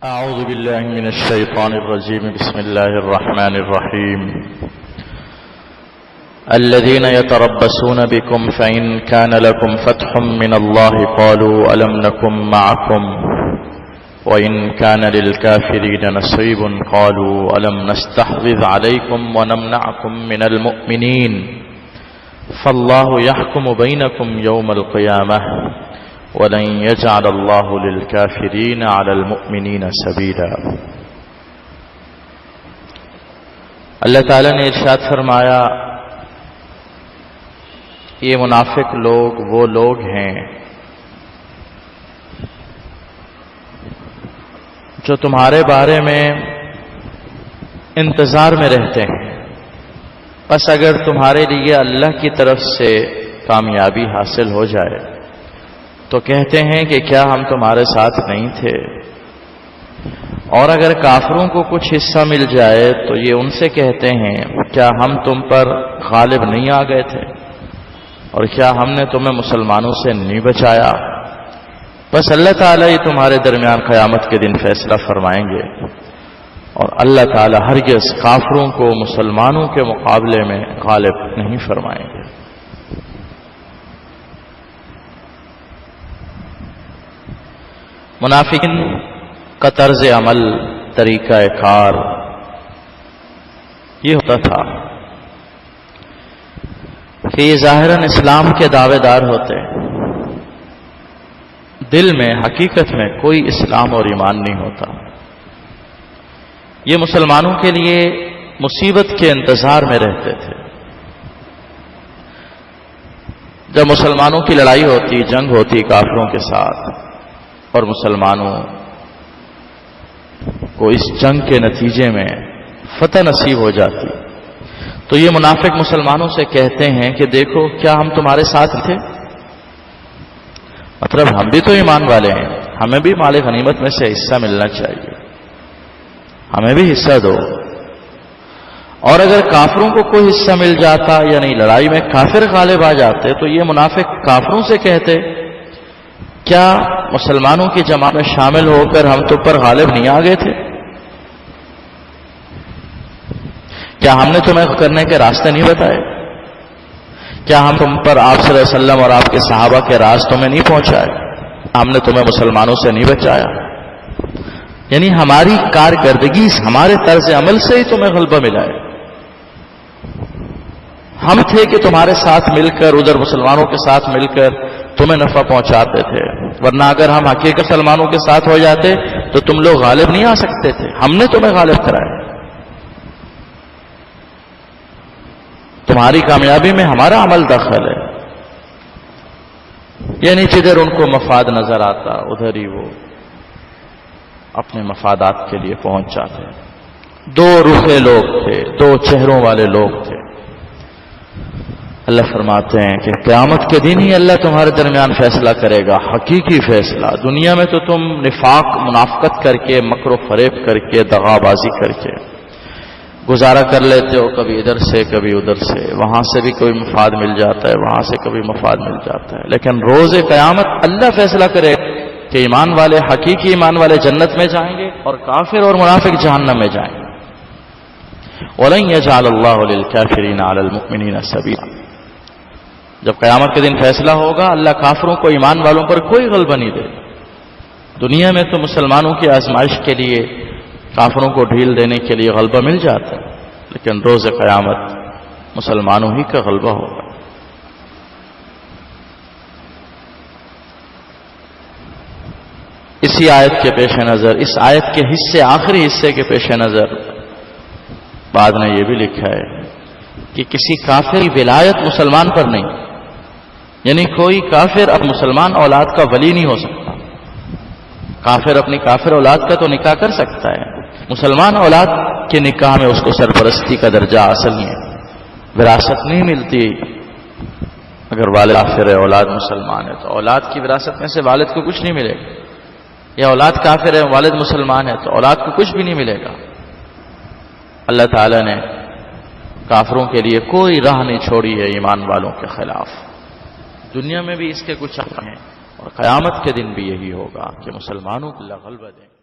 أعوذ بالله من الشيطان الرجيم. بسم الله الرحمن الرحيم. الذين يتربصون بكم فإن كان لكم فتح من الله قالوا ألم نكن معكم وإن كان للكافرين نصيب قالوا ألم نستحوذ عليكم ونمنعكم من المؤمنين فالله يحكم بينكم يوم القيامة وَلَنْ يَجْعَلَ اللَّهُ لِلْكَافِرِينَ عَلَى الْمُؤْمِنِينَ سَبِيلًا. اللہ تعالیٰ نے ارشاد فرمایا یہ منافق لوگ وہ لوگ ہیں جو تمہارے بارے میں انتظار میں رہتے ہیں، بس اگر تمہارے لیے اللہ کی طرف سے کامیابی حاصل ہو جائے تو کہتے ہیں کہ کیا ہم تمہارے ساتھ نہیں تھے، اور اگر کافروں کو کچھ حصہ مل جائے تو یہ ان سے کہتے ہیں کیا ہم تم پر غالب نہیں آ گئے تھے، اور کیا ہم نے تمہیں مسلمانوں سے نہیں بچایا. بس اللہ تعالیٰ ہی تمہارے درمیان قیامت کے دن فیصلہ فرمائیں گے، اور اللہ تعالیٰ ہرگز کافروں کو مسلمانوں کے مقابلے میں غالب نہیں فرمائیں گے. منافقین کا طرز عمل، طریقہ کار یہ ہوتا تھا کہ یہ ظاہراً اسلام کے دعوے دار ہوتے، دل میں حقیقت میں کوئی اسلام اور ایمان نہیں ہوتا. یہ مسلمانوں کے لیے مصیبت کے انتظار میں رہتے تھے. جب مسلمانوں کی لڑائی ہوتی، جنگ ہوتی کافروں کے ساتھ، اور مسلمانوں کو اس جنگ کے نتیجے میں فتح نصیب ہو جاتی، تو یہ منافق مسلمانوں سے کہتے ہیں کہ دیکھو کیا ہم تمہارے ساتھ تھے، مطلب ہم بھی تو ایمان والے ہیں، ہمیں بھی مال غنیمت میں سے حصہ ملنا چاہیے، ہمیں بھی حصہ دو. اور اگر کافروں کو کوئی حصہ مل جاتا، یعنی لڑائی میں کافر غالب آ جاتے، تو یہ منافق کافروں سے کہتے کیا مسلمانوں کی جماعت میں شامل ہو کر ہم تم پر غالب نہیں آ گئے تھے، کیا ہم نے تمہیں کرنے کے راستے نہیں بتائے، کیا ہم تم پر آپ صلی اللہ علیہ وسلم اور آپ کے صحابہ کے راز تمہیں نہیں پہنچائے، ہم نے تمہیں مسلمانوں سے نہیں بچایا. یعنی ہماری کارکردگی، ہمارے طرز عمل سے ہی تمہیں غلبہ ملا ہے. ہم تھے کہ تمہارے ساتھ مل کر، ادھر مسلمانوں کے ساتھ مل کر تمہیں نفع پہنچاتے تھے، ورنہ اگر ہم حقیقت مسلمانوں کے ساتھ ہو جاتے تو تم لوگ غالب نہیں آ سکتے تھے، ہم نے تمہیں غالب کرایا. تمہاری کامیابی میں ہمارا عمل دخل ہے. یعنی جدھر ان کو مفاد نظر آتا ادھر ہی وہ اپنے مفادات کے لیے پہنچ جاتے. دو رخے لوگ تھے، دو چہروں والے لوگ تھے. اللہ فرماتے ہیں کہ قیامت کے دن ہی اللہ تمہارے درمیان فیصلہ کرے گا، حقیقی فیصلہ. دنیا میں تو تم نفاق، منافقت کر کے، مکر و فریب کر کے، دغا بازی کر کے گزارا کر لیتے ہو، کبھی ادھر سے کبھی ادھر سے، وہاں سے بھی کوئی مفاد مل جاتا ہے، وہاں سے کبھی مفاد مل جاتا ہے. لیکن روز قیامت اللہ فیصلہ کرے کہ ایمان والے، حقیقی ایمان والے جنت میں جائیں گے، اور کافر اور منافق جہنم میں جائیں گے. وَلَنْ يَجْعَلَ اللَّهُ لِلْكَافِرِينَ عَلَى الْمُؤْمِنِينَ سَبِيلًا. جب قیامت کے دن فیصلہ ہوگا، اللہ کافروں کو ایمان والوں پر کوئی غلبہ نہیں دے. دنیا میں تو مسلمانوں کی آزمائش کے لیے کافروں کو ڈھیل دینے کے لیے غلبہ مل جاتا ہے، لیکن روز قیامت مسلمانوں ہی کا غلبہ ہوگا. اسی آیت کے پیش نظر، اس آیت کے حصے، آخری حصے کے پیش نظر بعد نے یہ بھی لکھا ہے کہ کسی کافر کی ولایت مسلمان پر نہیں، یعنی کوئی کافر اب مسلمان اولاد کا ولی نہیں ہو سکتا. کافر اپنی کافر اولاد کا تو نکاح کر سکتا ہے، مسلمان اولاد کے نکاح میں اس کو سرپرستی کا درجہ حاصل نہیں ہے، وراثت نہیں ملتی. اگر والد کافر ہے، اولاد مسلمان ہے، تو اولاد کی وراثت میں سے والد کو کچھ نہیں ملے گا. یا اولاد کافر ہے، والد مسلمان ہے، تو اولاد کو کچھ بھی نہیں ملے گا. اللہ تعالیٰ نے کافروں کے لیے کوئی راہ نہیں چھوڑی ہے ایمان والوں کے خلاف. دنیا میں بھی اس کے کچھ ہیں، اور قیامت کے دن بھی یہی ہوگا کہ مسلمانوں کو اللہ غلبہ دیں.